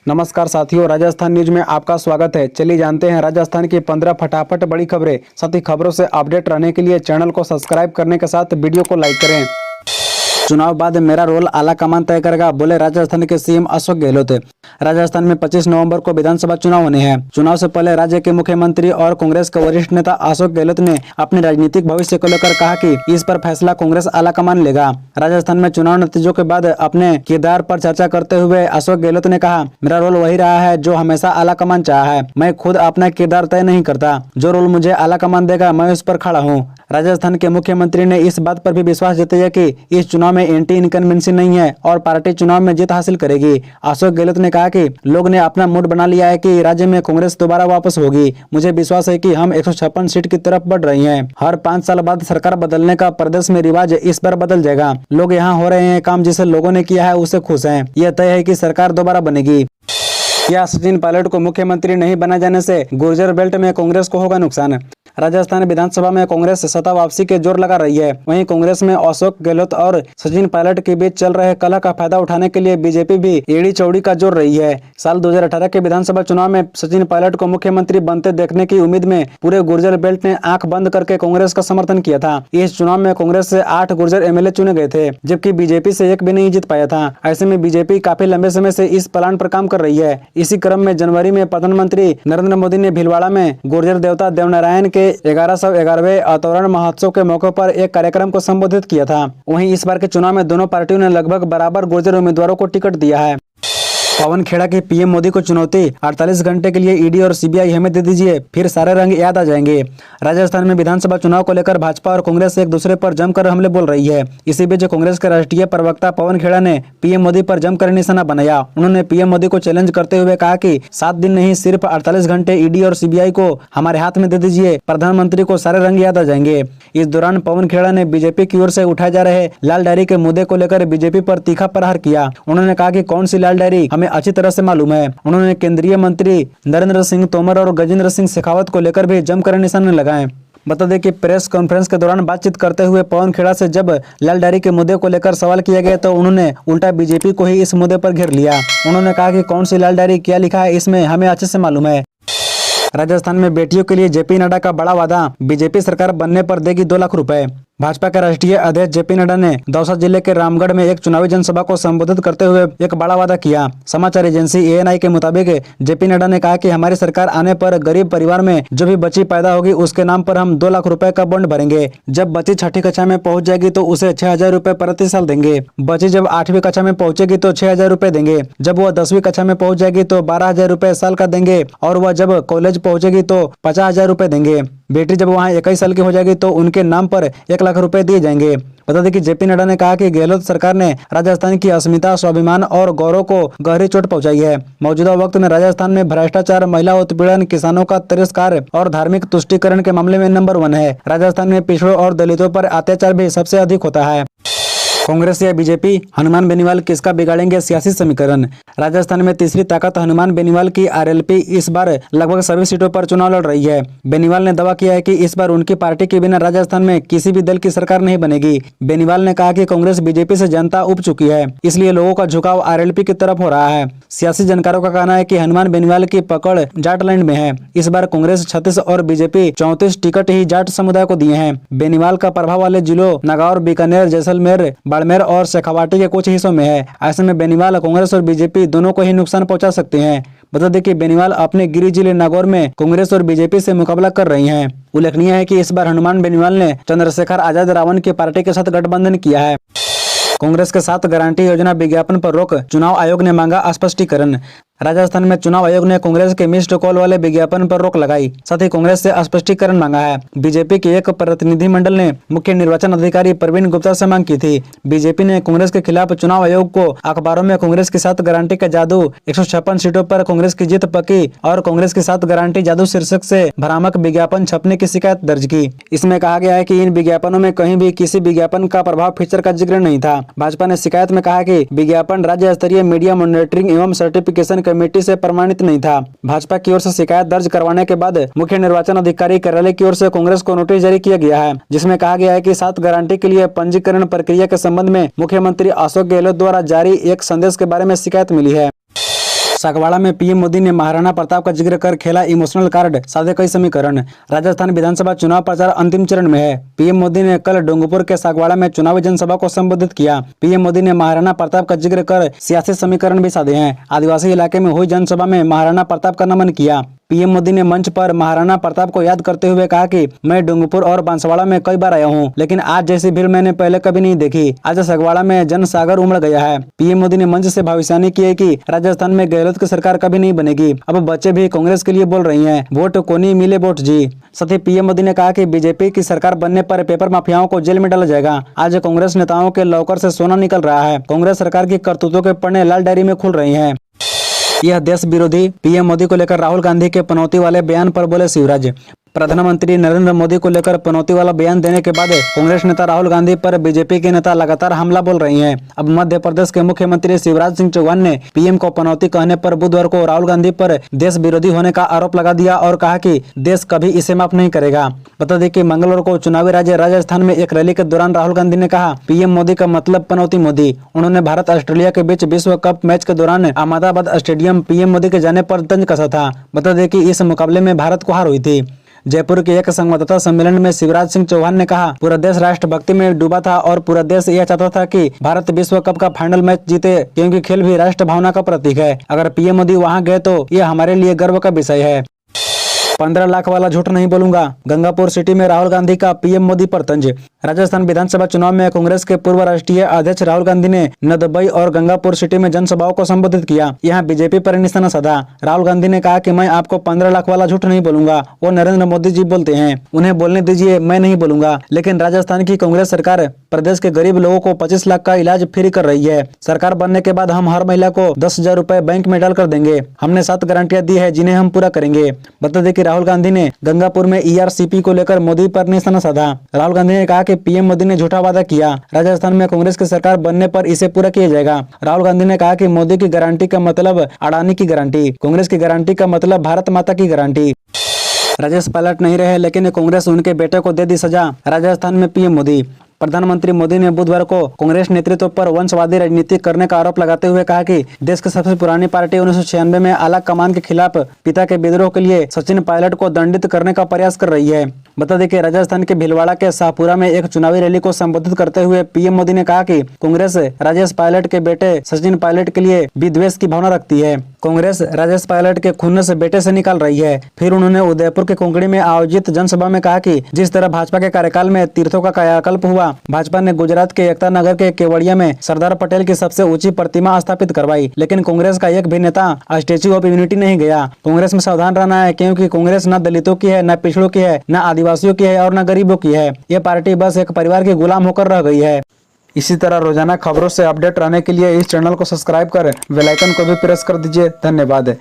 नमस्कार साथियों, राजस्थान न्यूज में आपका स्वागत है। चलिए जानते हैं राजस्थान की 15 फटाफट बड़ी खबरें। साथ ही खबरों से अपडेट रहने के लिए चैनल को सब्सक्राइब करने के साथ वीडियो को लाइक करें। चुनाव बाद मेरा रोल आलाकमान तय करेगा, बोले राजस्थान के सीएम अशोक गहलोत। राजस्थान में 25 नवंबर को विधानसभा चुनाव होने हैं। चुनाव से पहले राज्य के मुख्यमंत्री और कांग्रेस के वरिष्ठ नेता अशोक गहलोत ने अपने राजनीतिक भविष्य को लेकर कहा कि इस पर फैसला कांग्रेस आलाकमान लेगा। राजस्थान में चुनाव नतीजों के बाद अपने किरदार पर चर्चा करते हुए अशोक गहलोत ने कहा, मेरा रोल वही रहा है जो हमेशा आलाकमान चाहा है। मैं खुद अपना किरदार तय नहीं करता, जो रोल मुझे आलाकमान देगा मैं उस पर खड़ा हूँ। राजस्थान के मुख्यमंत्री ने इस बात पर भी विश्वास जताया कि इस चुनाव में एंटी इनकम्बेंसी नहीं है और पार्टी चुनाव में जीत हासिल करेगी। अशोक गहलोत ने कहा कि लोग ने अपना मूड बना लिया है कि राज्य में कांग्रेस दोबारा वापस होगी। मुझे विश्वास है कि हम 156 सीट की तरफ बढ़ रही हैं। हर 5 साल बाद सरकार बदलने का प्रदेश में रिवाज इस बार बदल जाएगा। लोग यहाँ हो रहे हैं काम जिसे लोगों ने किया है उससे खुश हैं। यह तय है कि सरकार दोबारा बनेगी। क्या सचिन पायलट को मुख्यमंत्री नहीं बना जाने से गुर्जर बेल्ट में कांग्रेस को होगा नुकसान? राजस्थान विधानसभा में कांग्रेस सत्ता वापसी के जोर लगा रही है। वहीं कांग्रेस में अशोक गहलोत और सचिन पायलट के बीच चल रहे कलह का फायदा उठाने के लिए बीजेपी भी एड़ी चौड़ी का जोर रही है। साल 2018 के विधानसभा चुनाव में सचिन पायलट को मुख्यमंत्री बनते देखने की उम्मीद में पूरे गुर्जर बेल्ट ने आंख बंद करके कांग्रेस का समर्थन किया था। इस चुनाव में कांग्रेस से 8 गुर्जर एमएलए चुने गए थे, जबकि बीजेपी से एक भी नहीं जीत पाया था। ऐसे में बीजेपी काफी लंबे समय से इस प्लान पर काम कर रही है। इसी क्रम में जनवरी में प्रधानमंत्री नरेंद्र मोदी ने भीलवाड़ा में गुर्जर देवता देवनारायण के 1111वें अवतरण महोत्सव के मौके पर एक कार्यक्रम को संबोधित किया था। वहीं इस बार के चुनाव में दोनों पार्टियों ने लगभग बराबर गुर्जर उम्मीदवारों को टिकट दिया है। पवन खेड़ा की पीएम मोदी को चुनौती, 48 घंटे के लिए ईडी और सीबीआई हमें दे दीजिए, फिर सारे रंग याद आ जाएंगे। राजस्थान में विधानसभा चुनाव को लेकर भाजपा और कांग्रेस एक दूसरे पर जमकर हमले बोल रही है। इसी बीच कांग्रेस के राष्ट्रीय प्रवक्ता पवन खेड़ा ने पीएम मोदी पर जमकर निशाना बनाया। उन्होंने पीएम मोदी को चैलेंज करते हुए कहा कि 7 दिन नहीं सिर्फ 48 घंटे ईडी और सीबीआई को हमारे हाथ में दे दीजिए, प्रधानमंत्री को सारे रंग याद आ जाएंगे। इस दौरान पवन खेड़ा ने बीजेपी की ओर से उठाए जा रहे लाल डायरी के मुद्दे को लेकर बीजेपी पर तीखा प्रहार किया। उन्होंने कहा कि कौन सी लाल डायरी हमें अच्छी तरह से मालूम है। उन्होंने केंद्रीय मंत्री नरेंद्र सिंह तोमर और गजेंद्र सिंह शेखावत को लेकर भी जमकर निशाने लगाए। बता दें कि प्रेस कॉन्फ्रेंस के दौरान बातचीत करते हुए पवन खेड़ा से जब लाल डायरी के मुद्दे को लेकर सवाल किया गया तो उन्होंने उल्टा बीजेपी को ही इस मुद्दे पर घेर लिया। उन्होंने कहा कि कौन सी लाल डायरी क्या लिखा है इसमें हमें अच्छे से मालूम है। राजस्थान में बेटियों के लिए जेपी नड्डा का बड़ा वादा, बीजेपी सरकार बनने पर देगी 2 लाख रुपए। भाजपा के राष्ट्रीय अध्यक्ष जेपी नड्डा ने दौसा जिले के रामगढ़ में एक चुनावी जनसभा को संबोधित करते हुए एक बड़ा वादा किया। समाचार एजेंसी एएनआई के मुताबिक जेपी नड्डा ने कहा कि हमारी सरकार आने पर गरीब परिवार में जो भी बच्ची पैदा होगी उसके नाम पर हम 2 लाख रुपए का बॉन्ड भरेंगे। जब बच्ची 6ठी कक्षा में पहुंच जाएगी तो उसे 6,000 रुपए प्रति साल देंगे। बच्ची जब 8वीं कक्षा में पहुंचेगी तो 6,000 रुपए देंगे। जब वह 10वीं कक्षा में पहुंच जाएगी तो 12,000 रुपए साल का देंगे और वह जब कॉलेज पहुंचेगी तो 50,000 रुपए देंगे। बेटी जब वहां 21 साल की हो जाएगी तो उनके नाम पर 1 लाख रुपए दिए जाएंगे। बता दें कि जेपी नड्डा ने कहा कि गहलोत सरकार ने राजस्थान की अस्मिता, स्वाभिमान और गौरव को गहरी चोट पहुंचाई है। मौजूदा वक्त में राजस्थान में भ्रष्टाचार, महिला उत्पीड़न, किसानों का तिरस्कार और धार्मिक तुष्टीकरण के मामले में नंबर 1 है। राजस्थान में पिछड़ों और दलितों पर अत्याचार भी सबसे अधिक होता है। कांग्रेस या बीजेपी, हनुमान बेनीवाल किसका बिगाड़ेंगे सियासी समीकरण? राजस्थान में तीसरी ताकत हनुमान बेनीवाल की आरएलपी इस बार लगभग सभी सीटों पर चुनाव लड़ रही है। बेनीवाल ने दावा किया है कि इस बार उनकी पार्टी के बिना राजस्थान में किसी भी दल की सरकार नहीं बनेगी। बेनीवाल ने कहा कि कांग्रेस बीजेपी से जनता उब चुकी है, इसलिए लोगों का झुकाव आरएलपी की तरफ हो रहा है। सियासी जानकारों का कहना है कि हनुमान बेनीवाल की पकड़ जाट लाइन में है। इस बार कांग्रेस 36 और बीजेपी 34 टिकट ही जाट समुदाय को दिए हैं। बेनीवाल का प्रभाव वाले जिलों नागौर, बीकानेर, जैसलमेर, बाड़मेर और शेखावाटी के कुछ हिस्सों में है। ऐसे में बेनीवाल कांग्रेस और बीजेपी दोनों को ही नुकसान पहुंचा सकते हैं। बता दें कि बेनीवाल अपने गिरी जिले नागौर में कांग्रेस और बीजेपी से मुकाबला कर रही हैं। उल्लेखनीय है कि इस बार हनुमान बेनीवाल ने चंद्रशेखर आजाद रावण की पार्टी के साथ गठबंधन किया है। कांग्रेस के साथ गारंटी योजना विज्ञापन पर रोक, चुनाव आयोग ने मांगा स्पष्टीकरण। राजस्थान में चुनाव आयोग ने कांग्रेस के मिस्ड कॉल वाले विज्ञापन पर रोक लगाई, साथ ही कांग्रेस से स्पष्टीकरण मांगा है। बीजेपी के एक प्रतिनिधिमंडल ने मुख्य निर्वाचन अधिकारी प्रवीण गुप्ता से मांग की थी। बीजेपी ने कांग्रेस के खिलाफ चुनाव आयोग को अखबारों में कांग्रेस के साथ गारंटी का जादू, 156 सीटों पर कांग्रेस की जीत पक्की और कांग्रेस के साथ गारंटी जादू शीर्षक से भ्रामक विज्ञापन छपने की शिकायत दर्ज की। इसमें कहा गया है कि इन विज्ञापनों में कहीं भी किसी विज्ञापन का प्रभाव फीचर का जिक्र नहीं था। भाजपा ने शिकायत में कहा कि विज्ञापन राज्य स्तरीय मीडिया मॉनिटरिंग एवं सर्टिफिकेशन कमेटी से प्रमाणित नहीं था। भाजपा की ओर से शिकायत दर्ज करवाने के बाद मुख्य निर्वाचन अधिकारी कार्यालय की ओर से कांग्रेस को नोटिस जारी किया गया है, जिसमें कहा गया है कि 7 गारंटी के लिए पंजीकरण प्रक्रिया के संबंध में मुख्यमंत्री अशोक गहलोत द्वारा जारी एक संदेश के बारे में शिकायत मिली है। सगवाड़ा में पीएम मोदी ने महाराणा प्रताप का जिक्र कर खेला इमोशनल कार्ड, साधे कई समीकरण। राजस्थान विधानसभा चुनाव प्रचार अंतिम चरण में है। पीएम मोदी ने कल डोंगरपुर के सगवाड़ा में चुनावी जनसभा को संबोधित किया। पीएम मोदी ने महाराणा प्रताप का जिक्र कर सियासी समीकरण भी साधे हैं। आदिवासी इलाके में हुई जनसभा में महाराणा प्रताप का नमन किया। पीएम मोदी ने मंच पर महाराणा प्रताप को याद करते हुए कहा कि मैं डोंगरपुर और बांसवाड़ा में कई बार आया हूं, लेकिन आज जैसी भीड़ मैंने पहले कभी नहीं देखी। आज सगवाड़ा में जन सागर उमड़ गया है। पीएम मोदी ने मंच से भविष्यवाणी की है कि राजस्थान में गहलोत की सरकार कभी नहीं बनेगी। अब बच्चे भी कांग्रेस के लिए बोल रही हैं, वोट को नहीं मिले वोट जी। साथ ही पीएम मोदी ने कहा कि बीजेपी की सरकार बनने पर पेपर माफियाओं को जेल में डाला जाएगा। आज कांग्रेस नेताओं के लॉकर से सोना निकल रहा है। कांग्रेस सरकार की करतूतों के पन्ने लाल डायरी में खुल रही हैं। यह देश विरोधी। पीएम मोदी को लेकर राहुल गांधी के पनौती वाले बयान पर बोले शिवराज। प्रधानमंत्री नरेंद्र मोदी को लेकर पनौती वाला बयान देने के बाद कांग्रेस नेता राहुल गांधी पर बीजेपी के नेता लगातार हमला बोल रही हैं। अब मध्य प्रदेश के मुख्यमंत्री शिवराज सिंह चौहान ने पीएम को पनौती कहने पर बुधवार को राहुल गांधी पर देश विरोधी होने का आरोप लगा दिया और कहा कि देश कभी इसे माफ नहीं करेगा। बता दें कि मंगलवार को चुनावी राज्य राजस्थान में एक रैली के दौरान राहुल गांधी ने कहा पीएम मोदी का मतलब पनौती मोदी। उन्होंने भारत ऑस्ट्रेलिया के बीच विश्व कप मैच के दौरान अहमदाबाद स्टेडियम पीएम मोदी के जाने पर तंज कसा था। बता दें कि इस मुकाबले में भारत को हार हुई थी। जयपुर के एक संवाददाता सम्मेलन में शिवराज सिंह चौहान ने कहा पूरा देश राष्ट्रभक्ति में डूबा था और पूरा देश यह चाहता था कि भारत विश्व कप का फाइनल मैच जीते, क्योंकि खेल भी राष्ट्र भावना का प्रतीक है। अगर पीएम मोदी वहां गए तो यह हमारे लिए गर्व का विषय है। 15 लाख वाला झूठ नहीं बोलूंगा। गंगापुर सिटी में राहुल गांधी का पीएम मोदी पर तंज। राजस्थान विधानसभा चुनाव में कांग्रेस के पूर्व राष्ट्रीय अध्यक्ष राहुल गांधी ने नदबई और गंगापुर सिटी में जनसभाओं को संबोधित किया। यहां बीजेपी पर निशाना साधा। राहुल गांधी ने कहा कि मैं आपको 15 लाख वाला झूठ नहीं बोलूंगा, वो नरेंद्र मोदी जी बोलते हैं, उन्हें बोलने दीजिए, मैं नहीं बोलूंगा। लेकिन राजस्थान की कांग्रेस सरकार प्रदेश के गरीब लोगों को 25 लाख का इलाज फ्री कर रही है। सरकार बनने के बाद हम हर महिला को 10,000 रुपए बैंक में डालकर देंगे। हमने 7 गारंटियां दी है जिन्हें हम पूरा करेंगे। बता दें कि राहुल गांधी ने गंगापुर में ईआरसीपी को लेकर मोदी पर निशाना साधा। राहुल गांधी ने कहा कि पीएम मोदी ने झूठा वादा किया, राजस्थान में कांग्रेस की सरकार बनने पर इसे पूरा किया जाएगा। राहुल गांधी ने कहा कि मोदी की गारंटी का मतलब अडानी की गारंटी, कांग्रेस की गारंटी का मतलब भारत माता की गारंटी। राजेश पायलट नहीं रहे, लेकिन कांग्रेस उनके बेटे को दे दी सजा। राजस्थान में पीएम मोदी। प्रधानमंत्री मोदी ने बुधवार को कांग्रेस नेतृत्व पर वंशवादी राजनीति करने का आरोप लगाते हुए कहा कि देश की सबसे पुरानी पार्टी 1996 में आला कमान के खिलाफ पिता के विद्रोह के लिए सचिन पायलट को दंडित करने का प्रयास कर रही है। बता दें कि राजस्थान के भीलवाड़ा के शाहपुरा में एक चुनावी रैली को संबोधित करते हुए पीएम मोदी ने कहा कि कांग्रेस राजेश पायलट के बेटे सचिन पायलट के लिए विद्वेष की भावना रखती है। कांग्रेस राजेश पायलट के खुन्नस बेटे से निकाल रही है। फिर उन्होंने उदयपुर के कोंकणी में आयोजित जनसभा में कहा कि जिस तरह भाजपा के कार्यकाल में तीर्थों का कायाकल्प हुआ, भाजपा ने गुजरात के एकता नगर के केवड़िया में सरदार पटेल की सबसे ऊंची प्रतिमा स्थापित करवाई, लेकिन कांग्रेस का एक भी नेता स्टैच्यू ऑफ यूनिटी नहीं गया। कांग्रेस में सावधान रहना है, क्योंकि कांग्रेस न दलितों की है, न पिछड़ों की है, न आदिवासियों की है और न गरीबों की है। यह पार्टी बस एक परिवार के गुलाम होकर रह गई है। इसी तरह रोजाना खबरों से अपडेट रहने के लिए इस चैनल को सब्सक्राइब कर बेल आइकन को भी प्रेस कर दीजिए। धन्यवाद।